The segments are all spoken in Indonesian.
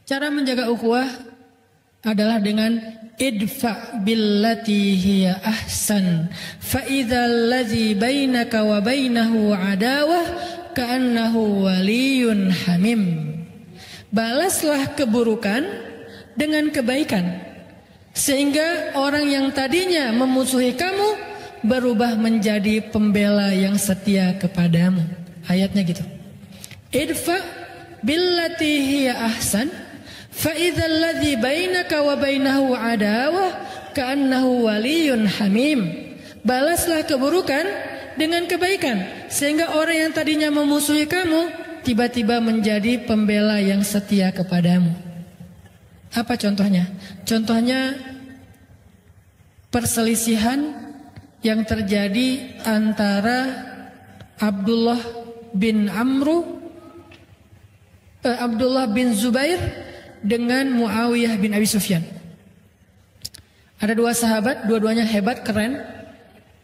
Cara menjaga ukhuwah adalah dengan idfa billati hiya ahsan fa idzal ladzi bainaka wa bainahu adawah ka'annahu waliyyun hamim. Balaslah keburukan dengan kebaikan sehingga orang yang tadinya memusuhi kamu berubah menjadi pembela yang setia kepadamu. Ayatnya gitu. Idfa billati hiya ahsan fa idzal ladzi bainaka wa bainahu adawah ka'annahu waliyyun hamim. Balaslah keburukan dengan kebaikan sehingga orang yang tadinya memusuhi kamu tiba-tiba menjadi pembela yang setia kepadamu. Apa contohnya? Contohnya perselisihan yang terjadi antara Abdullah bin Zubair dengan Muawiyah bin Abi Sufyan. Ada dua sahabat, dua-duanya hebat, keren.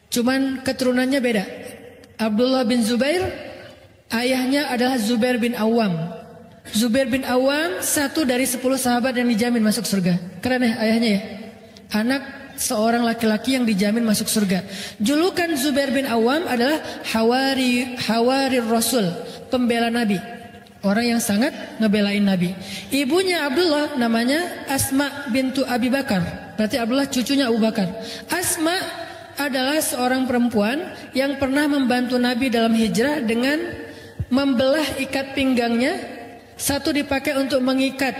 Cuman keturunannya beda. Abdullah bin Zubair, ayahnya adalah Zubair bin Awam. Zubair bin Awam satu dari 10 sahabat yang dijamin masuk surga. Keren ya ayahnya ya. Anak seorang laki-laki yang dijamin masuk surga. Julukan Zubair bin Awam adalah Hawari Rasul, pembela Nabi. Orang yang sangat ngebelain Nabi. Ibunya Abdullah namanya Asma bintu Abi Bakar. Berarti Abdullah cucunya Abu Bakar. Asma adalah seorang perempuan yang pernah membantu Nabi dalam hijrah dengan membelah ikat pinggangnya. Satu dipakai untuk mengikat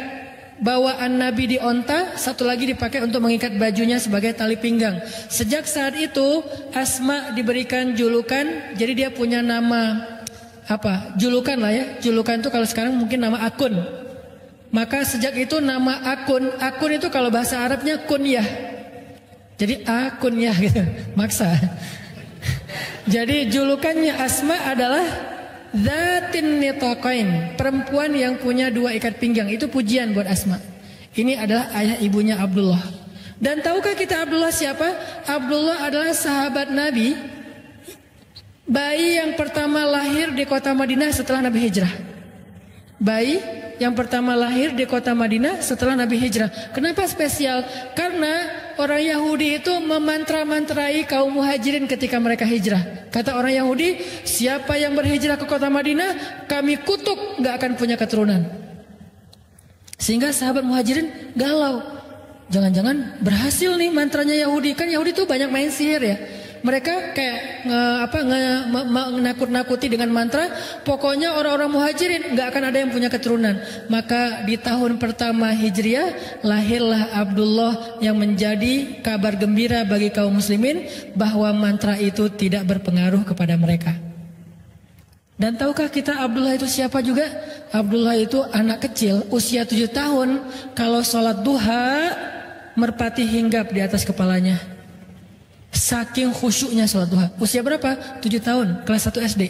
bawaan Nabi di onta, satu lagi dipakai untuk mengikat bajunya sebagai tali pinggang. Sejak saat itu Asma diberikan julukan, jadi dia punya nama julukan lah ya. Julukan itu kalau sekarang mungkin nama akun. Maka sejak itu nama akun itu kalau bahasa Arabnya kunyah. Jadi akunyah gitu, maksa. Jadi julukannya Asma adalah Zatin Nitaqain, perempuan yang punya dua ikat pinggang. Itu pujian buat Asma. Ini adalah ayah ibunya Abdullah. Dan tahukah kita Abdullah siapa? Abdullah adalah sahabat Nabi, bayi yang pertama lahir di kota Madinah setelah Nabi hijrah. Bayi yang pertama lahir di kota Madinah setelah Nabi hijrah. Kenapa spesial? Karena orang Yahudi itu memantra-mantrai kaum muhajirin ketika mereka hijrah. Kata orang Yahudi, siapa yang berhijrah ke kota Madinah, kami kutuk, gak akan punya keturunan. Sehingga sahabat muhajirin galau. Jangan-jangan berhasil nih mantranya Yahudi. Kan Yahudi tuh banyak main sihir ya. Mereka kayak menakut-nakuti dengan mantra. Pokoknya orang-orang muhajirin gak akan ada yang punya keturunan. Maka di tahun pertama Hijriah lahirlah Abdullah yang menjadi kabar gembira bagi kaum muslimin bahwa mantra itu tidak berpengaruh kepada mereka. Dan tahukah kita Abdullah itu siapa juga? Abdullah itu anak kecil usia 7 tahun. Kalau sholat duha merpati hinggap di atas kepalanya. Saking khusyuknya sholat duha. Usia berapa? 7 tahun, kelas 1 SD.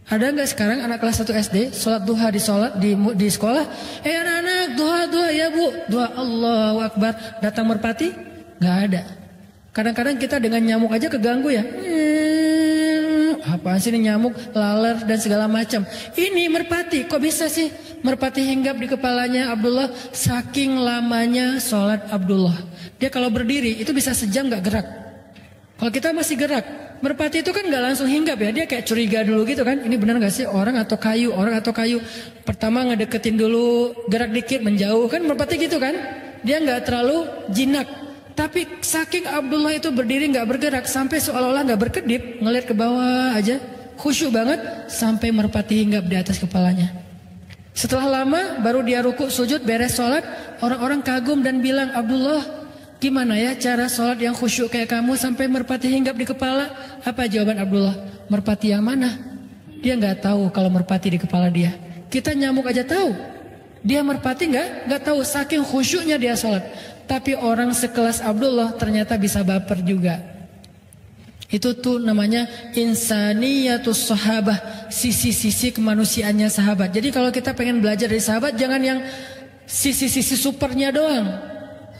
Ada nggak sekarang anak kelas 1 SD sholat duha di sekolah? Anak-anak duha ya bu, duha Allahu Akbar. Datang merpati? Nggak ada. Kadang-kadang kita dengan nyamuk aja keganggu ya. Apaan sih ini nyamuk, laler dan segala macam. Ini merpati, kok bisa sih merpati hinggap di kepalanya Abdullah? Saking lamanya sholat Abdullah. Dia kalau berdiri itu bisa sejam nggak gerak. Kalau kita masih gerak, merpati itu kan nggak langsung hinggap ya, dia kayak curiga dulu gitu kan. Ini benar nggak sih orang atau kayu? Pertama ngedeketin dulu, gerak dikit menjauh kan merpati gitu kan. Dia nggak terlalu jinak. Tapi saking Abdullah itu berdiri nggak bergerak sampai seolah-olah nggak berkedip, ngeliat ke bawah aja, khusyuk banget sampai merpati hinggap di atas kepalanya. Setelah lama baru dia ruku sujud beres sholat, orang-orang kagum dan bilang, Abdullah, gimana ya cara sholat yang khusyuk kayak kamu sampai merpati hinggap di kepala? Apa jawaban Abdullah? Merpati yang mana? Dia nggak tahu kalau merpati di kepala dia. Kita nyamuk aja tahu. Dia merpati nggak tahu, saking khusyuknya dia sholat. Tapi orang sekelas Abdullah ternyata bisa baper juga. Itu tuh namanya insaniyatus sahabah, sisi-sisi kemanusiaannya sahabat. Jadi kalau kita pengen belajar dari sahabat, jangan yang sisi-sisi supernya doang.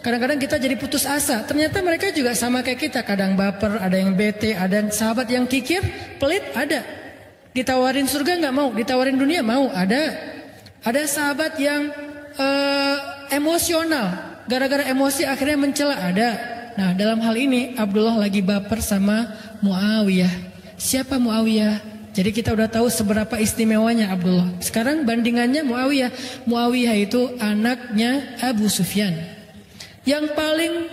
Kadang-kadang kita jadi putus asa. Ternyata mereka juga sama kayak kita. Kadang baper, ada yang bete, ada yang sahabat yang kikir, pelit, ada. Ditawarin surga nggak mau, ditawarin dunia mau, ada. Ada sahabat yang emosional, gara-gara emosi akhirnya mencela ada. Nah, dalam hal ini Abdullah lagi baper sama Muawiyah. Siapa Muawiyah? Jadi kita udah tahu seberapa istimewanya Abdullah. Sekarang bandingannya Muawiyah. Muawiyah itu anaknya Abu Sufyan, yang paling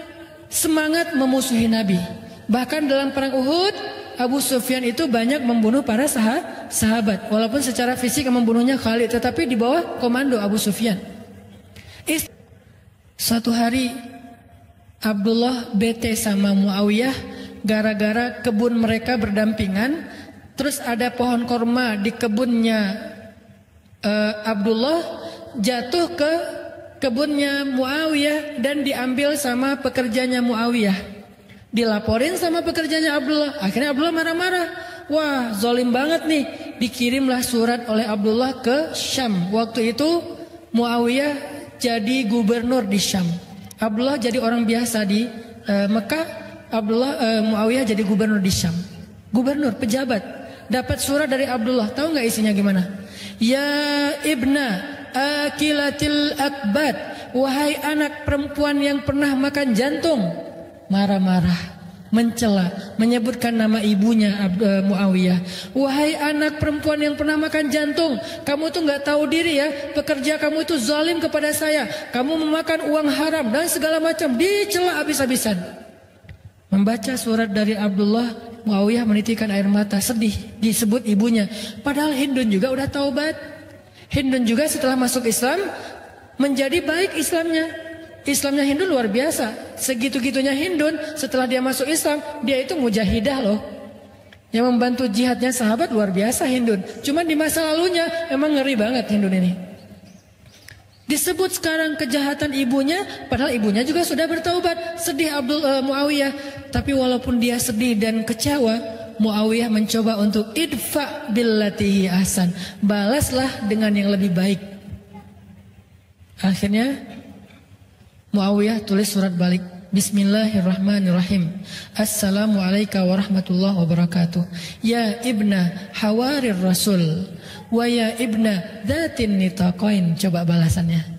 semangat memusuhi Nabi. Bahkan dalam perang Uhud, Abu Sufyan itu banyak membunuh para sahabat. Walaupun secara fisik membunuhnya Khalid, tetapi di bawah komando Abu Sufyan. Suatu hari Abdullah bete sama Muawiyah gara-gara kebun mereka berdampingan. Terus ada pohon korma di kebunnya Abdullah jatuh ke kebunnya Muawiyah dan diambil sama pekerjanya Muawiyah. Dilaporin sama pekerjanya Abdullah. Akhirnya Abdullah marah-marah. Wah, zalim banget nih. Dikirimlah surat oleh Abdullah ke Syam. Waktu itu Muawiyah jadi gubernur di Syam. Abdullah jadi orang biasa di Mekah. Muawiyah jadi gubernur di Syam. Gubernur, pejabat. Dapat surat dari Abdullah. Tahu nggak isinya gimana? Ya ibna akilatil akbad. Wahai anak perempuan yang pernah makan jantung. Marah-marah, mencela, menyebutkan nama ibunya Muawiyah. Wahai anak perempuan yang pernah makan jantung, kamu tuh nggak tahu diri ya. Pekerja kamu itu zalim kepada saya. Kamu memakan uang haram dan segala macam. Dicela habis-habisan. Membaca surat dari Abdullah, Muawiyah menitikkan air mata, sedih. Disebut ibunya. Padahal Hindun juga udah taubat. Hindun juga setelah masuk Islam menjadi baik Islamnya. Islamnya Hindun luar biasa. Segitu-gitunya Hindun setelah dia masuk Islam, dia itu mujahidah loh. Yang membantu jihadnya sahabat luar biasa Hindun. Cuman di masa lalunya emang ngeri banget Hindun ini. Disebut sekarang kejahatan ibunya, padahal ibunya juga sudah bertaubat. Sedih Muawiyah. Tapi walaupun dia sedih dan kecewa, Muawiyah mencoba untuk idfa billatihi ahsan. Balaslah dengan yang lebih baik. Akhirnya Muawiyah tulis surat balik. Bismillahirrahmanirrahim. Assalamualaikum warahmatullahi wabarakatuh. Ya ibna hawarir rasul wa ya ibna dzatin nitaqain. Coba balasannya.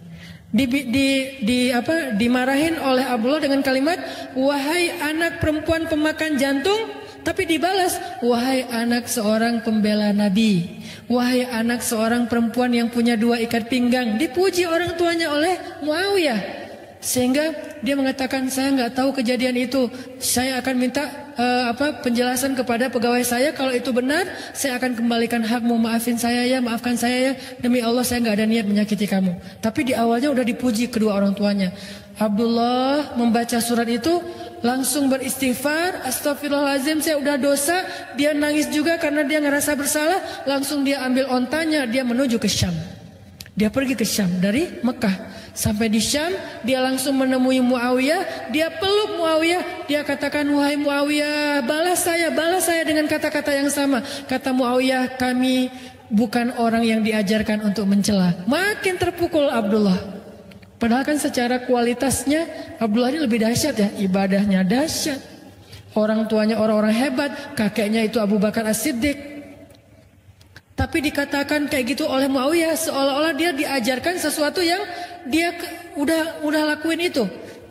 Dimarahin oleh Abdullah dengan kalimat wahai anak perempuan pemakan jantung, tapi dibalas wahai anak seorang pembela Nabi. Wahai anak seorang perempuan yang punya dua ikat pinggang. Dipuji orang tuanya oleh Muawiyah. Sehingga dia mengatakan saya nggak tahu kejadian itu. Saya akan minta penjelasan kepada pegawai saya. Kalau itu benar, saya akan kembalikan hakmu. Maafkan saya ya. Demi Allah saya nggak ada niat menyakiti kamu. Tapi di awalnya udah dipuji kedua orang tuanya. Abdullah membaca surat itu langsung beristighfar. Astagfirullahaladzim, saya udah dosa. Dia nangis juga karena dia ngerasa bersalah. Langsung dia ambil ontanya, dia menuju ke Syam. Dia pergi ke Syam dari Mekah. Sampai di Syam, dia langsung menemui Muawiyah. Dia peluk Muawiyah. Dia katakan, wahai Muawiyah, balas saya dengan kata-kata yang sama. Kata Muawiyah, kami bukan orang yang diajarkan untuk mencela. Makin terpukul Abdullah. Padahal kan secara kualitasnya Abdullah ini lebih dahsyat ya. Ibadahnya dahsyat. Orang tuanya orang-orang hebat. Kakeknya itu Abu Bakar As-Siddiq. Tapi dikatakan kayak gitu oleh Muawiyah, seolah-olah dia diajarkan sesuatu yang dia udah lakuin itu.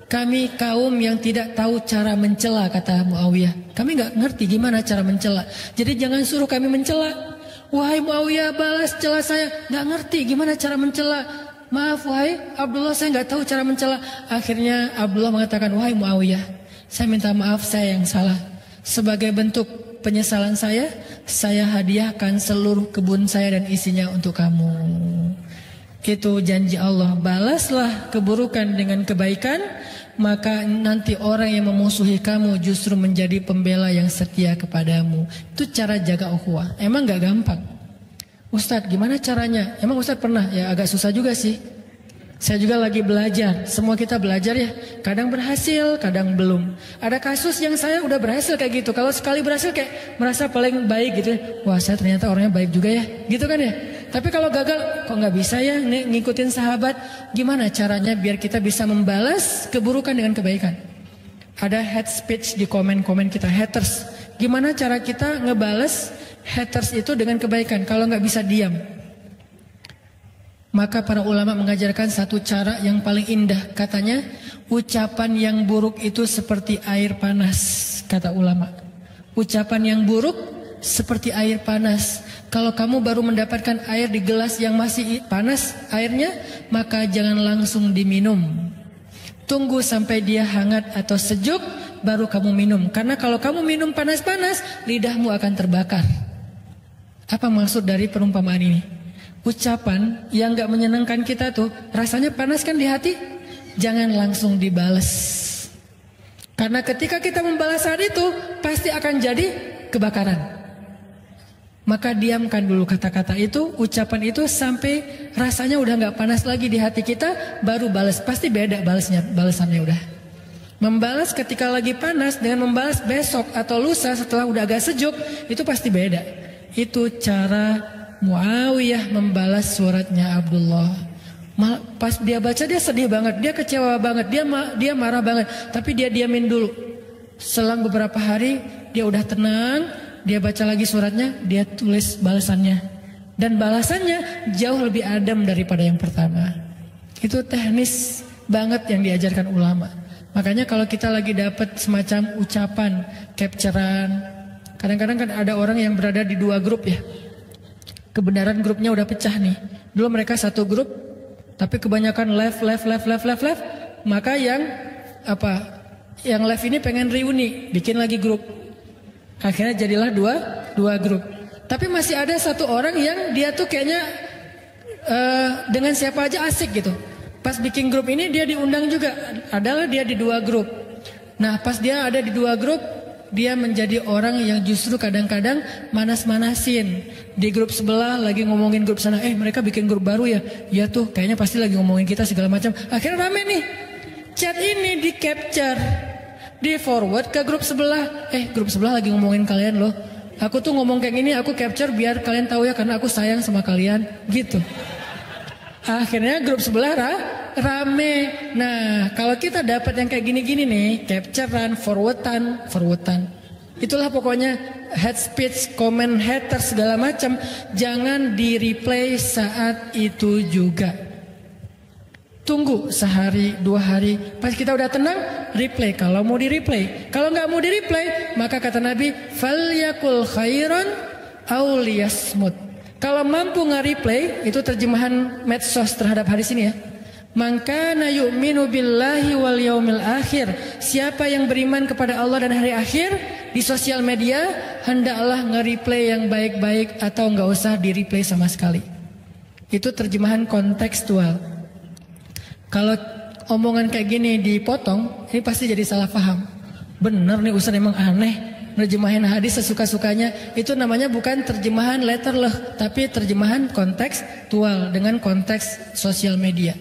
Kami kaum yang tidak tahu cara mencela, kata Muawiyah. Kami nggak ngerti gimana cara mencela. Jadi jangan suruh kami mencela. Wahai Muawiyah, balas cela saya. Nggak ngerti gimana cara mencela. Maaf wahai Abdullah, saya nggak tahu cara mencela. Akhirnya Abdullah mengatakan, wahai Muawiyah, saya minta maaf, saya yang salah. Sebagai bentuk penyesalan saya hadiahkan seluruh kebun saya dan isinya untuk kamu. Itu janji Allah. Balaslah keburukan dengan kebaikan, maka nanti orang yang memusuhi kamu justru menjadi pembela yang setia kepadamu. Itu cara jaga ukhuwah. Emang gak gampang. Ustadz, gimana caranya? Emang Ustadz pernah? Ya agak susah juga sih. Saya juga lagi belajar. Semua kita belajar ya. Kadang berhasil, kadang belum. Ada kasus yang saya udah berhasil kayak gitu. Kalau sekali berhasil kayak merasa paling baik gitu. Wah, saya ternyata orangnya baik juga ya. Gitu kan ya. Tapi kalau gagal, kok nggak bisa ya ngikutin sahabat? Gimana caranya biar kita bisa membalas keburukan dengan kebaikan? Ada hate speech di komen-komen kita, haters. Gimana cara kita ngebales haters itu dengan kebaikan? Kalau nggak bisa diam. Maka para ulama mengajarkan satu cara yang paling indah. Katanya, ucapan yang buruk itu seperti air panas, kata ulama. Ucapan yang buruk seperti air panas. Kalau kamu baru mendapatkan air di gelas yang masih panas airnya, maka jangan langsung diminum. Tunggu sampai dia hangat atau sejuk, baru kamu minum. Karena kalau kamu minum panas-panas, lidahmu akan terbakar. Apa maksud dari perumpamaan ini? Ucapan yang gak menyenangkan kita tuh rasanya panas kan di hati, jangan langsung dibales. Karena ketika kita membalas saat itu pasti akan jadi kebakaran. Maka diamkan dulu kata-kata itu, ucapan itu sampai rasanya udah gak panas lagi di hati kita, baru balas. Pasti beda balasannya udah. Membalas ketika lagi panas dengan membalas besok atau lusa setelah udah agak sejuk, itu pasti beda. Itu cara Muawiyah membalas suratnya Abdullah. Pas dia baca dia sedih banget, dia kecewa banget, dia marah banget. Tapi dia diamin dulu. Selang beberapa hari dia udah tenang, dia baca lagi suratnya, dia tulis balasannya. Dan balasannya jauh lebih adem daripada yang pertama. Itu teknis banget yang diajarkan ulama. Makanya kalau kita lagi dapat semacam ucapan, capturean, kadang-kadang kan ada orang yang berada di dua grup ya. Kebenaran grupnya udah pecah nih. Dulu mereka satu grup, tapi kebanyakan left. Maka yang left ini pengen reuni, bikin lagi grup. Akhirnya jadilah dua grup. Tapi masih ada satu orang yang dia tuh kayaknya dengan siapa aja asik gitu. Pas bikin grup ini dia diundang juga. Adalah dia di dua grup. Nah pas dia ada di dua grup, dia menjadi orang yang justru kadang-kadang manas-manasin. Di grup sebelah lagi ngomongin grup sana, mereka bikin grup baru ya. Ya tuh kayaknya pasti lagi ngomongin kita segala macam. Akhirnya rame nih. Chat ini di capture, di forward ke grup sebelah. Grup sebelah lagi ngomongin kalian loh. Aku tuh ngomong kayak gini, aku capture biar kalian tahu ya, karena aku sayang sama kalian. Gitu. Akhirnya grup sebelah rame. Nah kalau kita dapat yang kayak gini-gini nih, capturean, forwardan, itulah pokoknya head speech, comment, hater segala macam, jangan di replay saat itu juga. Tunggu sehari, 2 hari, pas kita udah tenang, replay. Kalau mau di replay, kalau nggak mau di replay, maka kata Nabi, falyakul khairan aw liyasmut. Kalau mampu nge-replay, itu terjemahan medsos terhadap hadis ini ya. Mangkana yu'minu billahi wal yaumil akhir. Siapa yang beriman kepada Allah dan hari akhir di sosial media, hendaklah nge-replay yang baik-baik atau nggak usah di-replay sama sekali. Itu terjemahan kontekstual. Kalau omongan kayak gini dipotong, ini pasti jadi salah paham. Bener nih Ustaz emang aneh. Nerjemahin hadis sesuka-sukanya, itu namanya bukan terjemahan letterleh, tapi terjemahan kontekstual dengan konteks sosial media.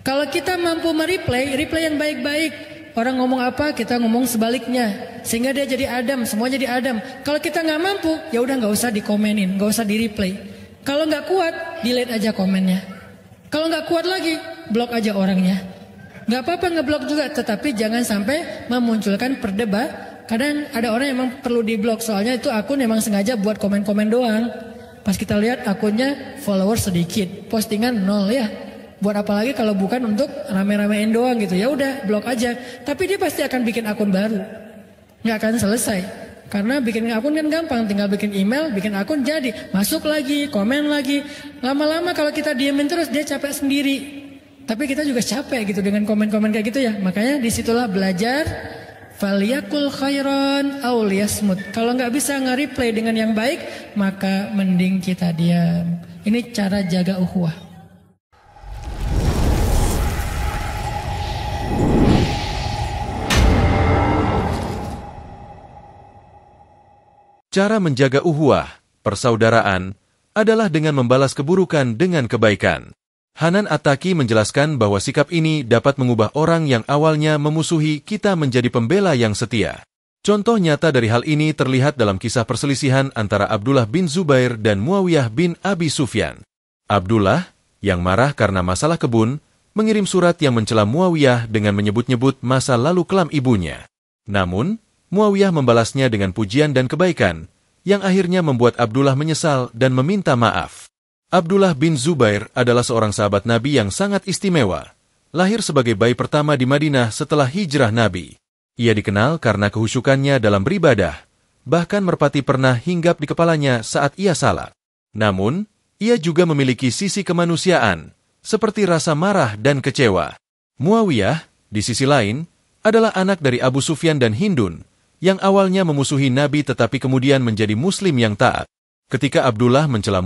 Kalau kita mampu replay yang baik-baik, orang ngomong apa kita ngomong sebaliknya, sehingga dia jadi adem, semua jadi adem. Kalau kita nggak mampu, ya udah nggak usah dikomenin, nggak usah di replay. Kalau nggak kuat, delete aja komennya. Kalau nggak kuat lagi, blok aja orangnya. Nggak apa-apa ngeblok juga, tetapi jangan sampai memunculkan perdebatan. Kadang ada orang yang emang perlu diblok, soalnya itu akun emang sengaja buat komen-komen doang. Pas kita lihat akunnya followers sedikit, postingan 0 ya. Buat apa lagi kalau bukan untuk rame-ramein doang gitu. Ya udah blok aja. Tapi dia pasti akan bikin akun baru. Nggak akan selesai. Karena bikin akun kan gampang, tinggal bikin email, bikin akun jadi. Masuk lagi, komen lagi. Lama-lama kalau kita diemin terus dia capek sendiri. Tapi kita juga capek gitu dengan komen-komen kayak gitu ya. Makanya disitulah belajar. Falyakul khairan aw liyasmut. Kalau nggak bisa nge-replay dengan yang baik, maka mending kita diam. Ini cara jaga ukhuwah. Cara menjaga ukhuwah, persaudaraan, adalah dengan membalas keburukan dengan kebaikan. Hanan At-Taki menjelaskan bahwa sikap ini dapat mengubah orang yang awalnya memusuhi kita menjadi pembela yang setia. Contoh nyata dari hal ini terlihat dalam kisah perselisihan antara Abdullah bin Zubair dan Muawiyah bin Abi Sufyan. Abdullah, yang marah karena masalah kebun, mengirim surat yang mencela Muawiyah dengan menyebut-nyebut masa lalu kelam ibunya. Namun, Muawiyah membalasnya dengan pujian dan kebaikan, yang akhirnya membuat Abdullah menyesal dan meminta maaf. Abdullah bin Zubair adalah seorang sahabat Nabi yang sangat istimewa. Lahir sebagai bayi pertama di Madinah setelah hijrah Nabi. Ia dikenal karena kehusyukannya dalam beribadah, bahkan merpati pernah hinggap di kepalanya saat ia salat. Namun, ia juga memiliki sisi kemanusiaan, seperti rasa marah dan kecewa. Muawiyah, di sisi lain, adalah anak dari Abu Sufyan dan Hindun, yang awalnya memusuhi Nabi tetapi kemudian menjadi Muslim yang taat. Ketika Abdullah mencela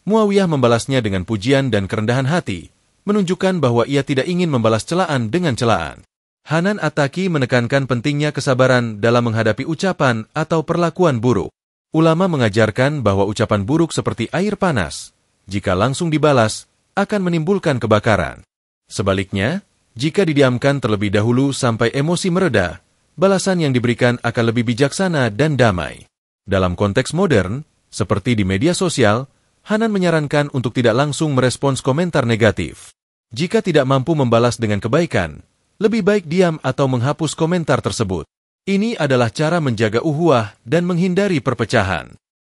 Muawiyah membalasnya dengan pujian dan kerendahan hati, menunjukkan bahwa ia tidak ingin membalas celaan dengan celaan. Hanan At-Taki menekankan pentingnya kesabaran dalam menghadapi ucapan atau perlakuan buruk. Ulama mengajarkan bahwa ucapan buruk seperti air panas, jika langsung dibalas, akan menimbulkan kebakaran. Sebaliknya, jika didiamkan terlebih dahulu sampai emosi mereda, balasan yang diberikan akan lebih bijaksana dan damai. Dalam konteks modern, seperti di media sosial, Hanan menyarankan untuk tidak langsung merespons komentar negatif. Jika tidak mampu membalas dengan kebaikan, lebih baik diam atau menghapus komentar tersebut. Ini adalah cara menjaga ukhuwah dan menghindari perpecahan.